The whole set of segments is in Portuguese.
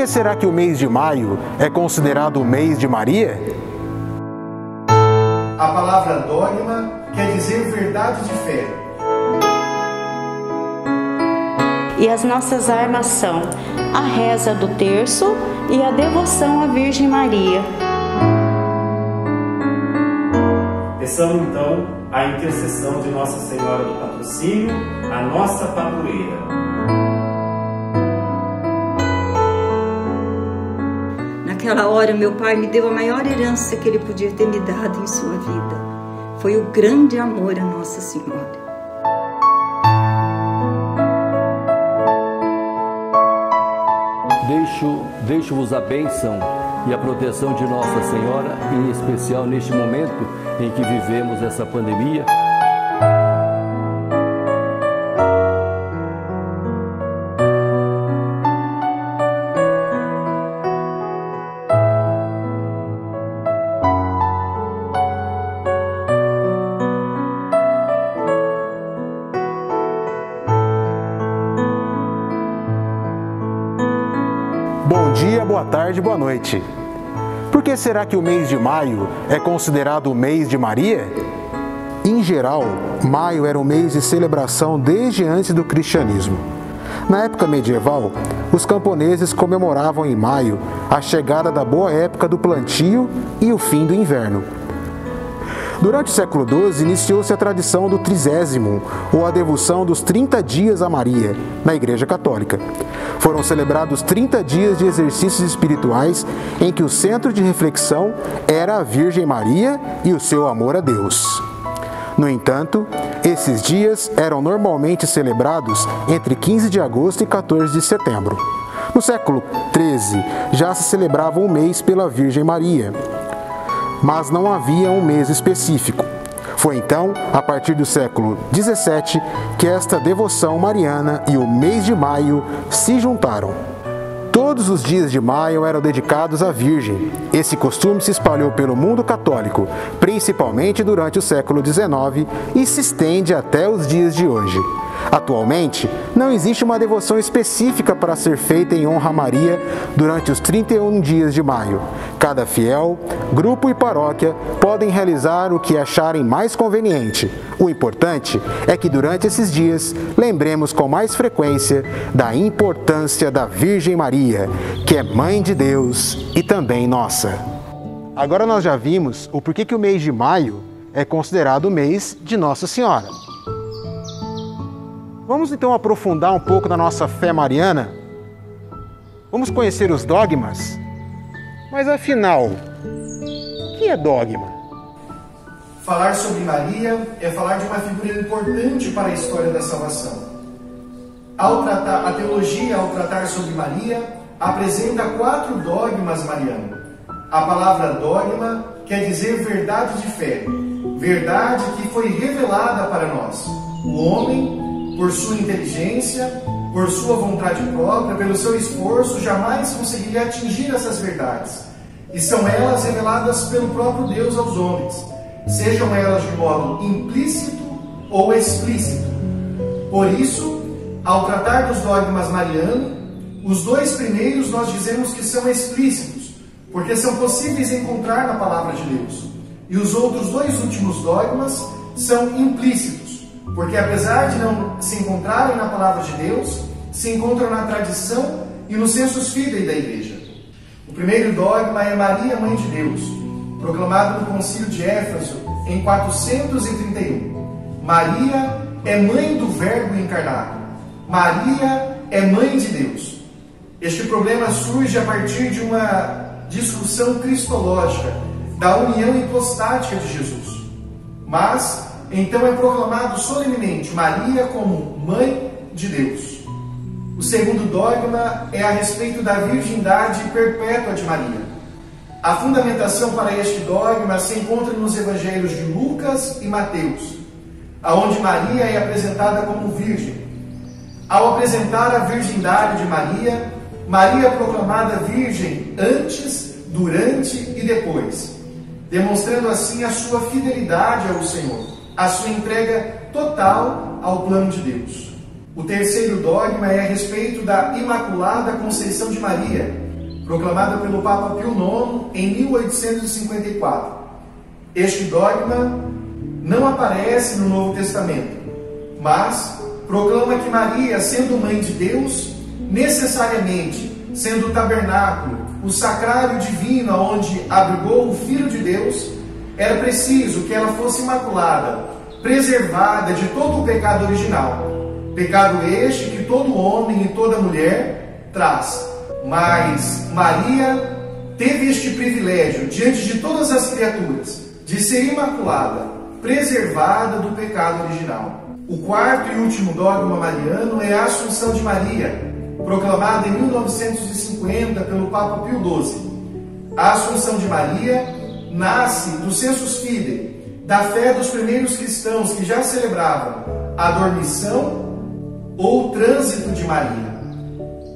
Por que será que o mês de maio é considerado o mês de Maria? A palavra dogma quer dizer verdade de fé. E as nossas armas são a reza do terço e a devoção à Virgem Maria. Peçamos então a intercessão de Nossa Senhora do Patrocínio, a nossa padroeira. Naquela hora, meu pai me deu a maior herança que ele podia ter me dado em sua vida. Foi o grande amor a Nossa Senhora. Deixo-vos a bênção e a proteção de Nossa Senhora, em especial neste momento em que vivemos essa pandemia. Bom dia, boa tarde, boa noite. Por que será que o mês de maio é considerado o mês de Maria? Em geral, maio era um mês de celebração desde antes do cristianismo. Na época medieval, os camponeses comemoravam em maio a chegada da boa época do plantio e o fim do inverno. Durante o século XII, iniciou-se a tradição do Trigésimo, ou a devoção dos 30 dias a Maria, na Igreja Católica. Foram celebrados 30 dias de exercícios espirituais em que o centro de reflexão era a Virgem Maria e o seu amor a Deus. No entanto, esses dias eram normalmente celebrados entre 15 de agosto e 14 de setembro. No século XIII, já se celebrava um mês pela Virgem Maria, mas não havia um mês específico. Foi então, a partir do século XVII, que esta devoção mariana e o mês de maio se juntaram. Todos os dias de maio eram dedicados à Virgem. Esse costume se espalhou pelo mundo católico, principalmente durante o século XIX, e se estende até os dias de hoje. Atualmente, não existe uma devoção específica para ser feita em honra a Maria durante os 31 dias de maio. Cada fiel, grupo e paróquia podem realizar o que acharem mais conveniente. O importante é que durante esses dias lembremos com mais frequência da importância da Virgem Maria, que é Mãe de Deus e também nossa. Agora nós já vimos o porquê que o mês de maio é considerado o mês de Nossa Senhora. Vamos então aprofundar um pouco da nossa fé mariana? Vamos conhecer os dogmas? Mas afinal, o que é dogma? Falar sobre Maria é falar de uma figura importante para a história da salvação. A teologia, ao tratar sobre Maria, apresenta 4 dogmas marianos. A palavra dogma quer dizer verdade de fé, verdade que foi revelada para nós. O homem, por sua inteligência, por sua vontade própria, pelo seu esforço, jamais conseguiria atingir essas verdades. E são elas reveladas pelo próprio Deus aos homens, sejam elas de modo implícito ou explícito. Por isso, ao tratar dos dogmas marianos, os 2 primeiros nós dizemos que são explícitos, porque são possíveis encontrar na palavra de Deus. E os outros 2 últimos dogmas são implícitos, porque apesar de não se encontrarem na palavra de Deus, se encontram na tradição e no sensus fidei da Igreja. O primeiro dogma é Maria, Mãe de Deus, proclamado no Concílio de Éfeso em 431. Maria é mãe do Verbo encarnado. Maria é mãe de Deus. Este problema surge a partir de uma discussão cristológica da união hipostática de Jesus. Mas então é proclamado solenemente Maria como Mãe de Deus. O segundo dogma é a respeito da virgindade perpétua de Maria. A fundamentação para este dogma se encontra nos evangelhos de Lucas e Mateus, aonde Maria é apresentada como virgem. Ao apresentar a virgindade de Maria, Maria é proclamada virgem antes, durante e depois, demonstrando assim a sua fidelidade ao Senhor, a sua entrega total ao plano de Deus. O terceiro dogma é a respeito da Imaculada Conceição de Maria, proclamada pelo Papa Pio IX em 1854. Este dogma não aparece no Novo Testamento, mas proclama que Maria, sendo mãe de Deus, necessariamente sendo o tabernáculo, o sacrário divino onde abrigou o Filho de Deus, era preciso que ela fosse imaculada, preservada de todo o pecado original. Pecado este que todo homem e toda mulher traz. Mas Maria teve este privilégio, diante de todas as criaturas, de ser imaculada, preservada do pecado original. O quarto e último dogma mariano é a Assunção de Maria, proclamada em 1950 pelo Papa Pio XII. A Assunção de Maria nasce do sensus fidei, da fé dos primeiros cristãos que já celebravam a dormição ou o trânsito de Maria.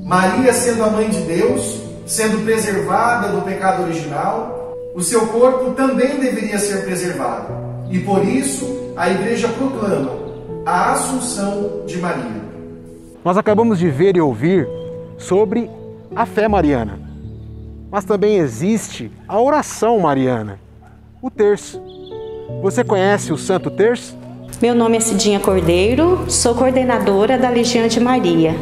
Maria, sendo a mãe de Deus, sendo preservada do pecado original, o seu corpo também deveria ser preservado. E por isso a Igreja proclama a Assunção de Maria. Nós acabamos de ver e ouvir sobre a fé mariana, mas também existe a oração mariana, o terço. Você conhece o Santo Terço? Meu nome é Cidinha Cordeiro, sou coordenadora da Legião de Maria.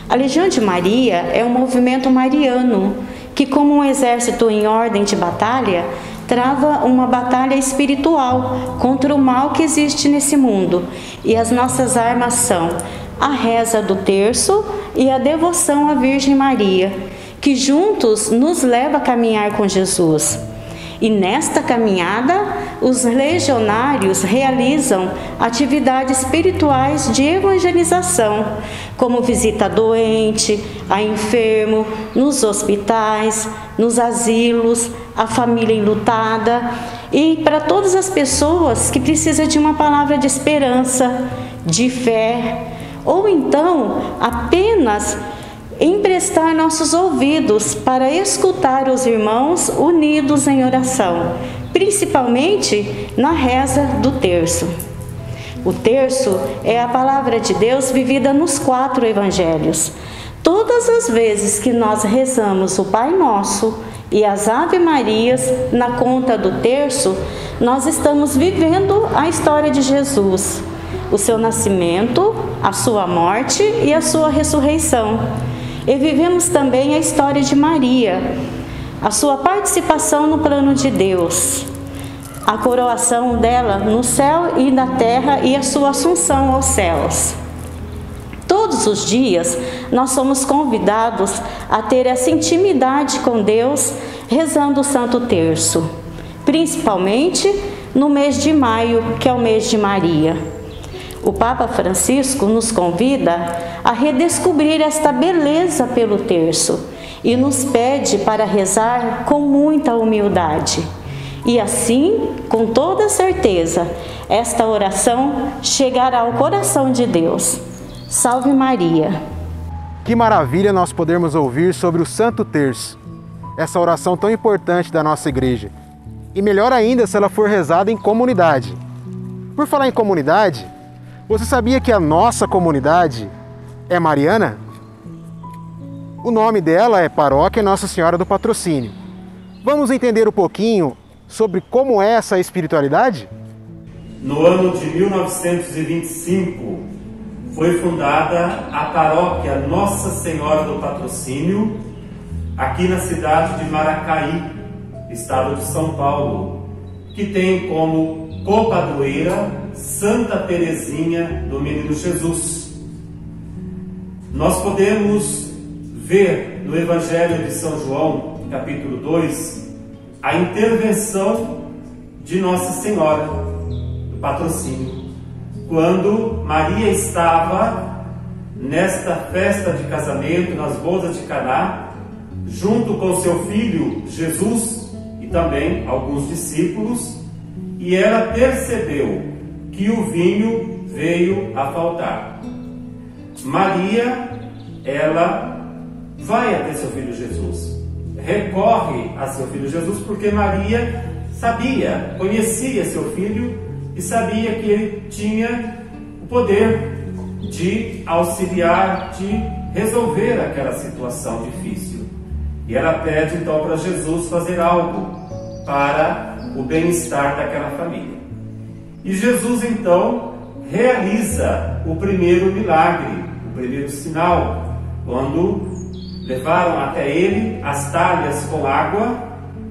A Legião de Maria é um movimento mariano que, como um exército em ordem de batalha, trava uma batalha espiritual contra o mal que existe nesse mundo. E as nossas armas são a reza do terço e a devoção à Virgem Maria, que juntos nos leva a caminhar com Jesus. E nesta caminhada, os legionários realizam atividades espirituais de evangelização, como visita a doente, a enfermo, nos hospitais, nos asilos, a família enlutada e para todas as pessoas que precisam de uma palavra de esperança, de fé, ou então apenas emprestar nossos ouvidos para escutar os irmãos unidos em oração, principalmente na reza do terço. O terço é a palavra de Deus vivida nos 4 evangelhos. Todas as vezes que nós rezamos o Pai Nosso e as Ave Marias na conta do terço, nós estamos vivendo a história de Jesus, o seu nascimento, a sua morte e a sua ressurreição. E vivemos também a história de Maria, a sua participação no plano de Deus, a coroação dela no céu e na terra e a sua assunção aos céus. Todos os dias nós somos convidados a ter essa intimidade com Deus rezando o Santo Terço, principalmente no mês de maio, que é o mês de Maria. O Papa Francisco nos convida a redescobrir esta beleza pelo terço e nos pede para rezar com muita humildade. E assim, com toda certeza, esta oração chegará ao coração de Deus. Salve Maria! Que maravilha nós podermos ouvir sobre o Santo Terço, essa oração tão importante da nossa igreja. E melhor ainda se ela for rezada em comunidade. Por falar em comunidade, você sabia que a nossa comunidade é mariana? O nome dela é Paróquia Nossa Senhora do Patrocínio. Vamos entender um pouquinho sobre como é essa espiritualidade? No ano de 1925, foi fundada a Paróquia Nossa Senhora do Patrocínio, aqui na cidade de Maracaí, estado de São Paulo, que tem como copadroeira Santa Teresinha do Menino Jesus. Nós podemos ver no Evangelho de São João, capítulo 2, a intervenção de Nossa Senhora do Patrocínio, quando Maria estava nesta festa de casamento, nas bodas de Caná, junto com seu filho Jesus e também alguns discípulos, e ela percebeu que o vinho veio a faltar. Maria, ela vai até seu filho Jesus, recorre a seu filho Jesus, porque Maria sabia, conhecia seu filho e sabia que ele tinha o poder de auxiliar, de resolver aquela situação difícil. E ela pede então para Jesus fazer algo para o bem-estar daquela família. E Jesus então realiza o primeiro milagre, o primeiro sinal, quando levaram até ele as talhas com água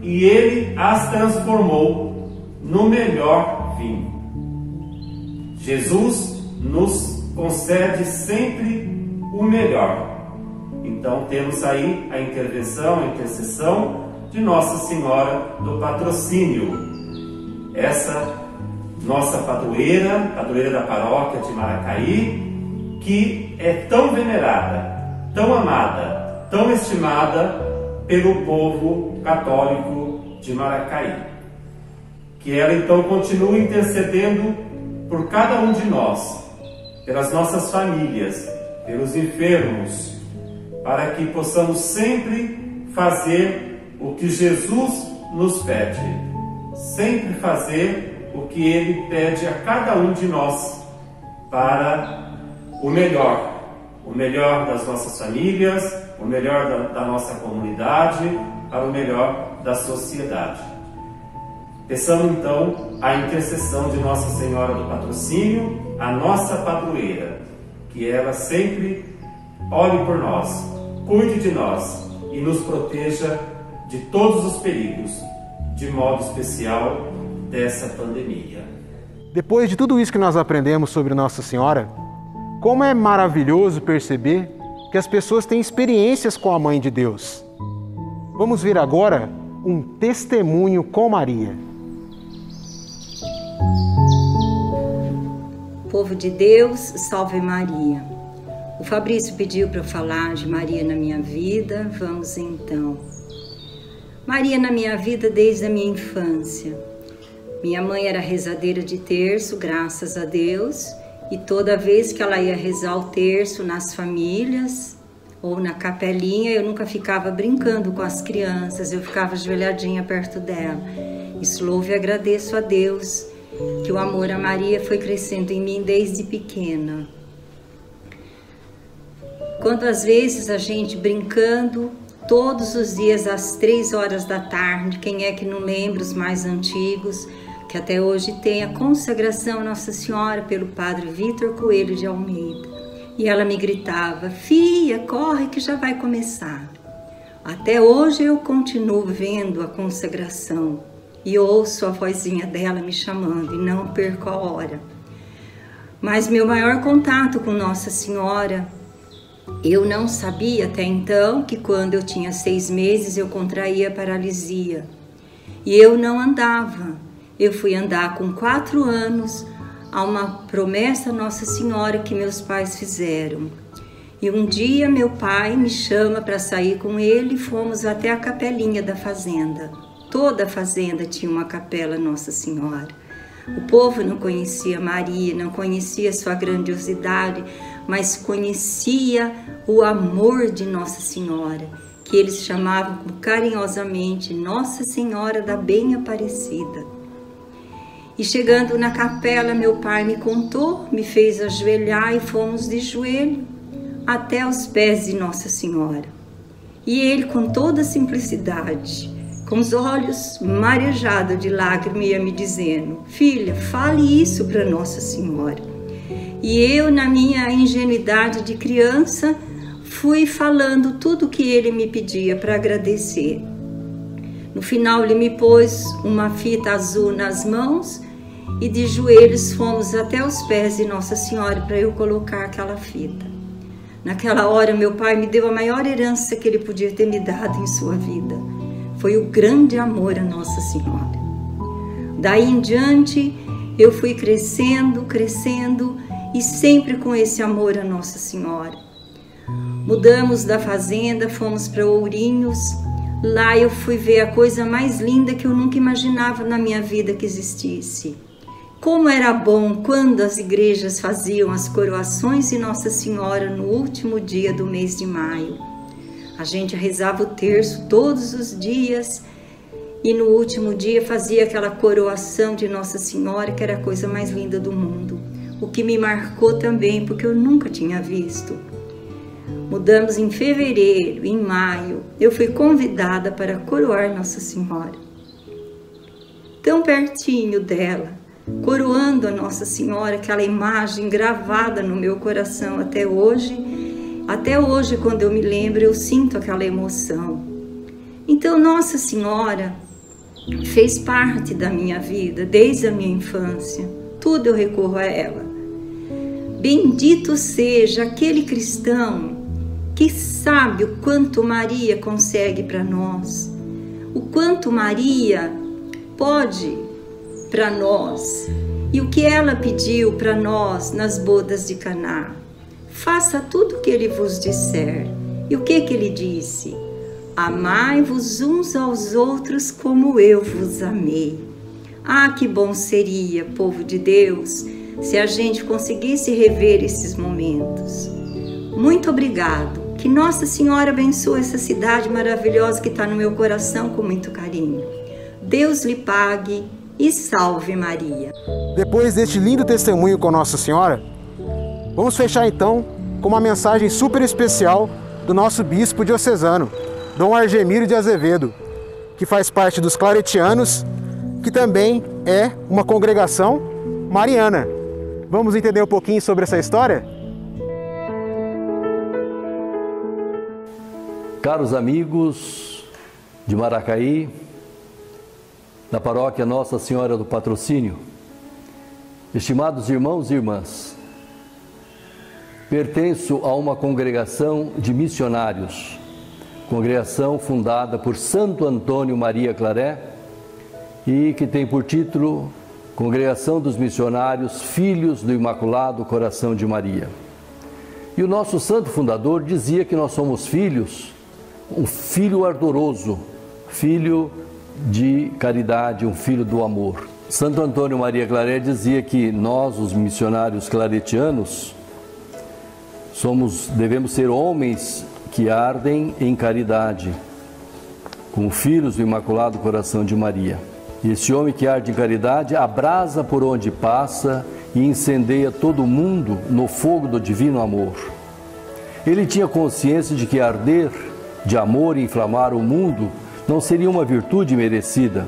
e ele as transformou no melhor vinho. Jesus nos concede sempre o melhor. Então temos aí a intervenção, a intercessão de Nossa Senhora do Patrocínio. Essa nossa padroeira da paróquia de Maracaí, que é tão venerada, tão amada, tão estimada pelo povo católico de Maracaí. Que ela então continue intercedendo por cada um de nós, pelas nossas famílias, pelos enfermos, para que possamos sempre fazer o que Jesus nos pede, sempre fazer o que Ele pede a cada um de nós, para o melhor das nossas famílias, o melhor da nossa comunidade, para o melhor da sociedade. Peçamos então a intercessão de Nossa Senhora do Patrocínio, a nossa padroeira, que ela sempre olhe por nós, cuide de nós e nos proteja de todos os perigos, de modo especial dessa pandemia. Depois de tudo isso que nós aprendemos sobre Nossa Senhora, como é maravilhoso perceber que as pessoas têm experiências com a Mãe de Deus. Vamos ver agora um testemunho com Maria. Povo de Deus, salve Maria. O Fabrício pediu para eu falar de Maria na minha vida, vamos então. Maria na minha vida desde a minha infância. Minha mãe era rezadeira de terço, graças a Deus, e toda vez que ela ia rezar o terço nas famílias ou na capelinha, eu nunca ficava brincando com as crianças, eu ficava ajoelhadinha perto dela. Isso louvo e agradeço a Deus, que o amor a Maria foi crescendo em mim desde pequena. Quantas vezes a gente brincando, todos os dias às 3 horas da tarde, quem é que não lembra, os mais antigos, que até hoje tem a consagração a Nossa Senhora pelo Padre Vitor Coelho de Almeida. E ela me gritava, filha, corre que já vai começar. Até hoje eu continuo vendo a consagração e ouço a vozinha dela me chamando e não perco a hora. Mas meu maior contato com Nossa Senhora, eu não sabia até então que quando eu tinha 6 meses eu contraía paralisia. E eu não andava. Eu fui andar com 4 anos a uma promessa a Nossa Senhora que meus pais fizeram. E um dia meu pai me chama para sair com ele e fomos até a capelinha da fazenda. Toda a fazenda tinha uma capela Nossa Senhora. O povo não conhecia Maria, não conhecia sua grandiosidade, mas conhecia o amor de Nossa Senhora, que eles chamavam carinhosamente Nossa Senhora da Bem Aparecida. E chegando na capela, meu pai me contou, me fez ajoelhar e fomos de joelho até os pés de Nossa Senhora. E ele, com toda a simplicidade, com os olhos marejados de lágrimas, ia me dizendo, filha, fale isso para Nossa Senhora. E eu, na minha ingenuidade de criança, fui falando tudo o que ele me pedia para agradecer. No final, ele me pôs uma fita azul nas mãos e de joelhos fomos até os pés de Nossa Senhora para eu colocar aquela fita. Naquela hora, meu pai me deu a maior herança que ele podia ter me dado em sua vida. Foi o grande amor a Nossa Senhora. Daí em diante, eu fui crescendo e sempre com esse amor a Nossa Senhora. Mudamos da fazenda, fomos para Ourinhos. Lá eu fui ver a coisa mais linda que eu nunca imaginava na minha vida que existisse. Como era bom quando as igrejas faziam as coroações de Nossa Senhora no último dia do mês de maio. A gente rezava o terço todos os dias e no último dia fazia aquela coroação de Nossa Senhora, que era a coisa mais linda do mundo. O que me marcou também, porque eu nunca tinha visto. Mudamos em fevereiro, em maio, eu fui convidada para coroar Nossa Senhora. Tão pertinho dela, coroando a Nossa Senhora, aquela imagem gravada no meu coração até hoje, quando eu me lembro, eu sinto aquela emoção. Então, Nossa Senhora fez parte da minha vida, desde a minha infância. Tudo eu recorro a ela. Bendito seja aquele cristão que sabe o quanto Maria consegue para nós, o quanto Maria pode para nós e o que ela pediu para nós nas bodas de Caná. Faça tudo o que ele vos disser. E o que ele disse? Amai-vos uns aos outros como eu vos amei. Ah, que bom seria, povo de Deus, se a gente conseguisse rever esses momentos. Muito obrigado. Que Nossa Senhora abençoe essa cidade maravilhosa que está no meu coração com muito carinho. Deus lhe pague e salve Maria. Depois deste lindo testemunho com Nossa Senhora, vamos fechar então com uma mensagem super especial do nosso bispo diocesano, Dom Argemiro de Azevedo, que faz parte dos Claretianos, que também é uma congregação mariana. Vamos entender um pouquinho sobre essa história? Caros amigos de Maracaí, da paróquia Nossa Senhora do Patrocínio, estimados irmãos e irmãs, pertenço a uma congregação de missionários, congregação fundada por Santo Antônio Maria Claret e que tem por título Congregação dos Missionários Filhos do Imaculado Coração de Maria. E o nosso santo fundador dizia que nós somos filhos, um filho ardoroso, filho de caridade, um filho do amor. Santo Antônio Maria Claret dizia que nós, os missionários claretianos, devemos ser homens que ardem em caridade, como filhos do Imaculado Coração de Maria. E esse homem que arde em caridade abrasa por onde passa e incendeia todo mundo no fogo do divino amor. Ele tinha consciência de que arder de amor e inflamar o mundo não seria uma virtude merecida,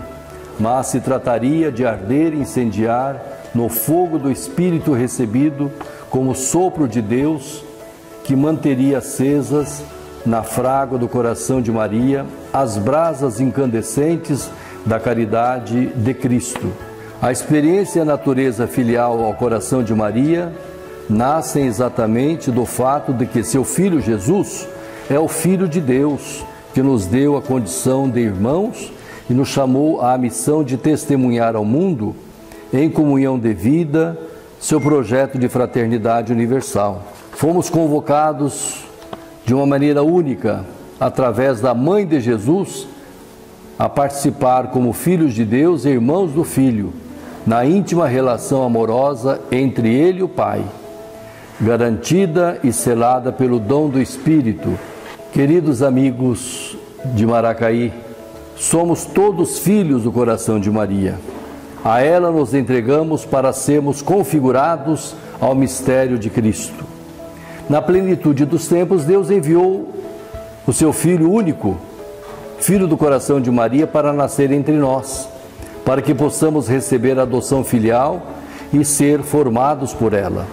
mas se trataria de arder e incendiar no fogo do Espírito recebido como sopro de Deus, que manteria acesas na frágua do coração de Maria as brasas incandescentes da caridade de Cristo. A experiência e a natureza filial ao coração de Maria nascem exatamente do fato de que seu filho Jesus é o Filho de Deus, que nos deu a condição de irmãos e nos chamou à missão de testemunhar ao mundo, em comunhão de vida, seu projeto de fraternidade universal. Fomos convocados de uma maneira única, através da Mãe de Jesus, a participar como filhos de Deus e irmãos do Filho, na íntima relação amorosa entre Ele e o Pai, garantida e selada pelo dom do Espírito. Queridos amigos de Maracaí, somos todos filhos do coração de Maria. A ela nos entregamos para sermos configurados ao mistério de Cristo. Na plenitude dos tempos, Deus enviou o seu Filho único, Filho do coração de Maria, para nascer entre nós, para que possamos receber a adoção filial e ser formados por ela.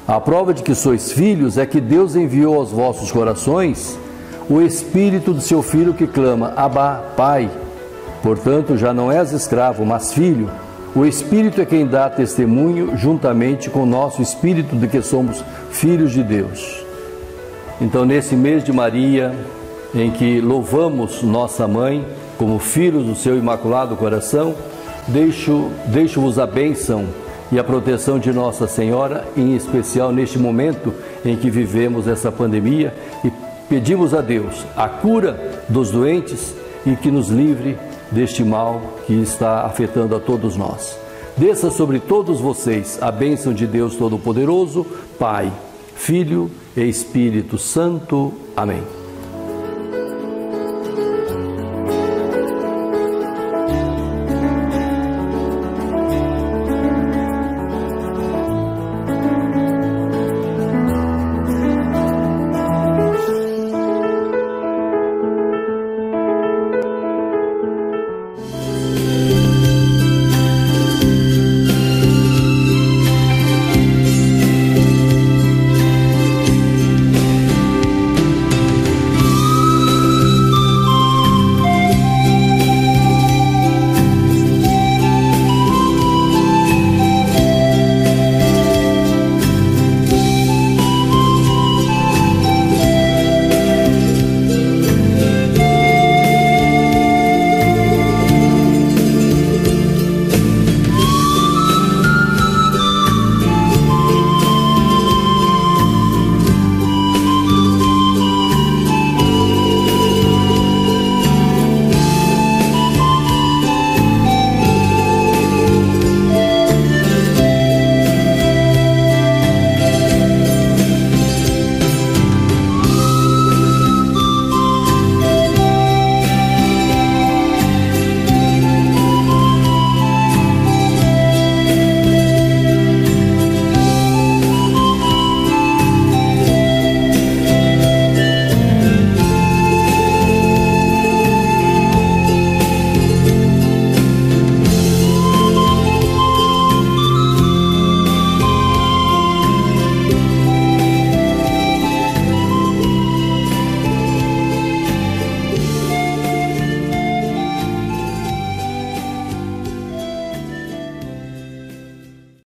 A prova de que sois filhos é que Deus enviou aos vossos corações o Espírito do seu Filho que clama, Abba, Pai. Portanto, já não és escravo, mas filho. O Espírito é quem dá testemunho, juntamente com o nosso Espírito, de que somos filhos de Deus. Então, nesse mês de Maria, em que louvamos nossa Mãe como filhos do seu Imaculado Coração, deixo-vos a bênção e a proteção de Nossa Senhora, em especial neste momento em que vivemos essa pandemia, e pedimos a Deus a cura dos doentes e que nos livre deste mal que está afetando a todos nós. Desça sobre todos vocês a bênção de Deus Todo-Poderoso, Pai, Filho e Espírito Santo. Amém.